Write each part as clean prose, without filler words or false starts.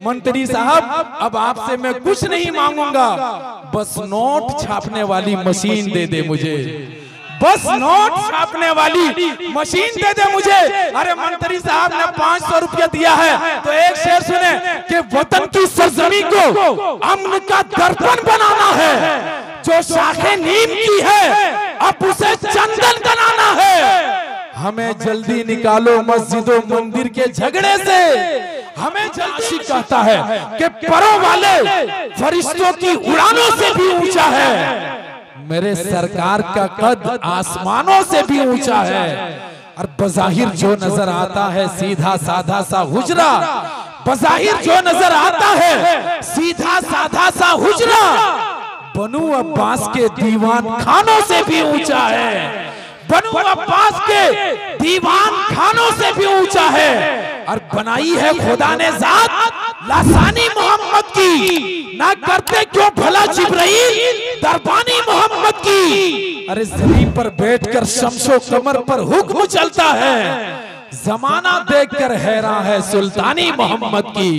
मंत्री साहब, अब आपसे मैं कुछ नहीं मांगूंगा, बस नोट छापने वाली मशीन दे दे मुझे, बस नोट छापने वाली मशीन दे दे मुझे। अरे मंत्री साहब ने 500 रुपया दिया है तो एक शेर सुने कि वतन की सरजमी को अमन का दर्पण बनाना है, जो शाखे नीम की है अब उसे चंदन बनाना है। हमें जल्दी निकालो मस्जिदों मंदिर के झगड़े से, हमें जल्दी कहता है कि परों वाले फरिश्तों की उड़ानों से भी ऊंचा है, मेरे सरकार का कद आसमानों से भी ऊंचा है। और बज़ाहिर जो नजर आता है सीधा साधा सा हुजरा, बज़ाहिर जो नजर आता है सीधा साधा सा हुजरा, बनु अब्बास के दीवान खानों से भी ऊंचा है, बनु अब्बास के दीवान खानों से भी ऊंचा है। और बनाई है खुदा ने जात लासानी मोहम्मद की, ना करते क्यों भला जिब्राइल दरबानी मोहम्मद की। अरे जमीन पर बैठकर शमशो कमर पर हुक्म चलता है, जमाना देखकर हैरान है सुल्तानी मोहम्मद की,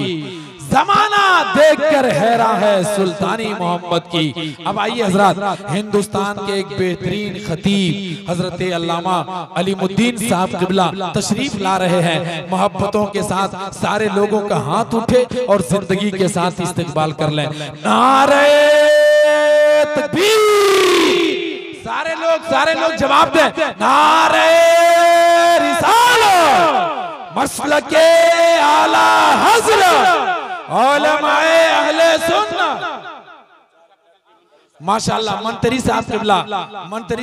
जमाना देखकर हैरान है सुल्तानी मोहम्मद की। अब आइए हजरत, हिंदुस्तान के एक बेहतरीन खतीब हजरत अल्लामा अलीमुद्दीन साहब किबला तशरीफ ला रहे हैं। मोहब्बतों के साथ सारे लोगों का हाथ उठे और जिंदगी के साथ इस्तकबाल कर लें। नारे तकबीर, सारे लोग जवाब दें, नारे रिसालत मसलके आला हज़रत उलमाए अहले सुन्नत। माशाअल्लाह मंत्री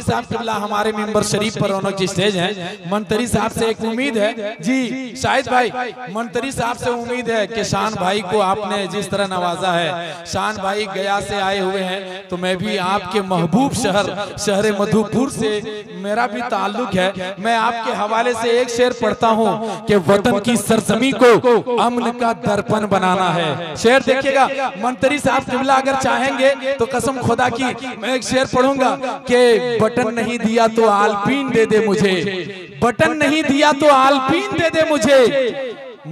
साहब किबला हमारे मिंबर शरीफ पर रौनक जी स्टेज हैं। मंत्री साहब से एक उम्मीद है जी, शाहिद भाई, मंत्री साहब से उम्मीद है कि शान भाई को आपने जिस तरह नवाजा है, शान भाई गया से आए हुए हैं तो मैं भी आपके महबूब शहर मधुपुर से मेरा भी ताल्लुक है। मैं आपके हवाले से एक शेर पढ़ता हूँ कि वतन की सरजमी को अमन का दर्पण बनाना है। शेर देखिएगा, मंत्री साहब किबला अगर चाहेंगे तो कसम खुदा की मैं एक शेर पढ़ूंगा कि बटन नहीं दिया तो आलपीन दे दे मुझे, बटन नहीं दिया तो आलपीन दे दे मुझे,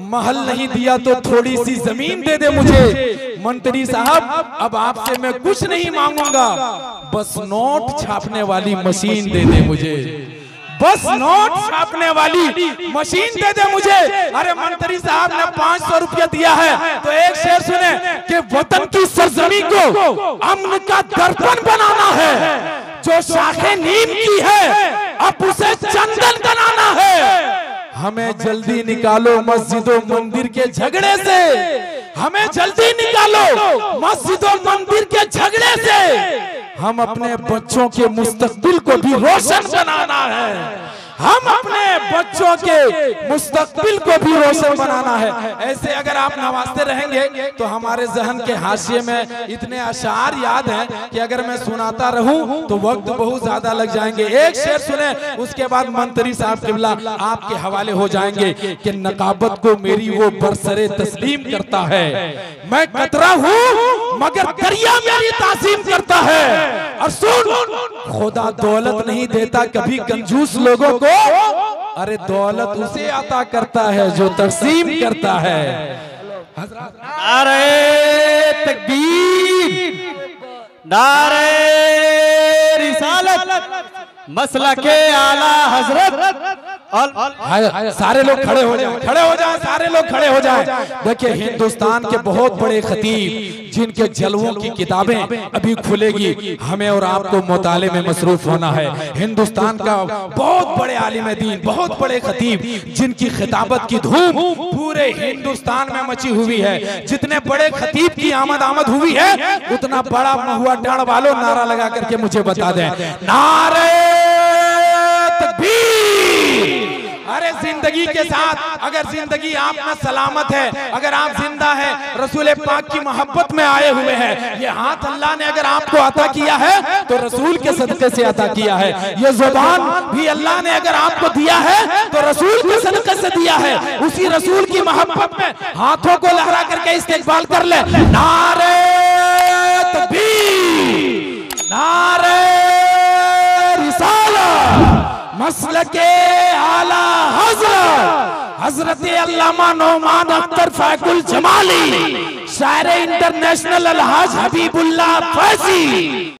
महल नहीं दिया तो थोड़ी सी जमीन दे दे मुझे। मंत्री साहब, अब आपसे मैं कुछ नहीं मांगूंगा, बस नोट छापने वाली मशीन दे दे मुझे, बस नोट छापने वाली मशीन दे दे मुझे। अरे मंत्री साहब ने 500 रुपया दिया है तो एक शेर सुने कि वतन की सरजमी को अमन का दर्पण बनाना है, जो शाखे नीम की है अब उसे चंदन बनाना है। हमें जल्दी निकालो मस्जिदों मंदिर के झगड़े से, हमें जल्दी निकालो मस्जिदों मंदिर के झगड़े से। हम अपने बच्चों के मुस्तकबिल को भी रोशन बनाना है, हम अपने बच्चों के मुस्तकबिल को भी रोशन बनाना है। ऐसे अगर आप नवाजते रहेंगे तो हमारे जहन के हाशिए में इतने अशार याद हैं कि अगर मैं सुनाता रहूं तो वक्त बहुत ज्यादा लग जाएंगे। एक शेर सुने उसके बाद मंत्री साहब किबला आपके हवाले हो जाएंगे कि नकाबत को मेरी वो बरसरे तस्लीम करता है, मैं कतरा हूँ मगर दरिया मेरी तासीम करता है। और सुन, खुदा दौलत नहीं देता कभी कंजूस लोगों को, अरे दौलत उसे अता करता है जो तकसीम करता है। नारे तकबीर, नारे रिसालत मसलके आला हजरत। सारे लोग खड़े हो जाएं, सारे लोग खड़े हो जाएं। देखिए हिंदुस्तान के बहुत बड़े खतीब जिनके जलवों की किताबें अभी खुलेगी, हमें और आपको मुताले में मसरूफ होना है। हिंदुस्तान का बहुत बड़े आलिम दीन, बहुत बड़े खतीब जिनकी खिताबत की धूम पूरे हिंदुस्तान में मची हुई है। जितने बड़े खतीब की आमद हुई है उतना बड़ा महुआ डांड वालों नारा लगा करके मुझे बता दें, नारे तकबीर। अरे जिंदगी के साथ अगर जिंदगी आप में सलामत है, अगर आप जिंदा है, रसूल पाक की मोहब्बत में आए हुए हैं, ये हाथ अल्लाह ने अगर आपको अता किया है तो रसूल के सदके से अता किया है। ये जुबान भी अल्लाह ने अगर आपको दिया है तो रसूल के सदके से दिया है। उसी रसूल की मोहब्बत में हाथों को लहरा करके इस्तेकबाल कर ले, नारे तकबीर, नारे रिसालत मसलके आला हज़रत हजरत अल्लामा नौमान अख्तर फैकुल जमाली, शायर इंटरनेशनल अलहाज हबीबुल्लाह फैजी।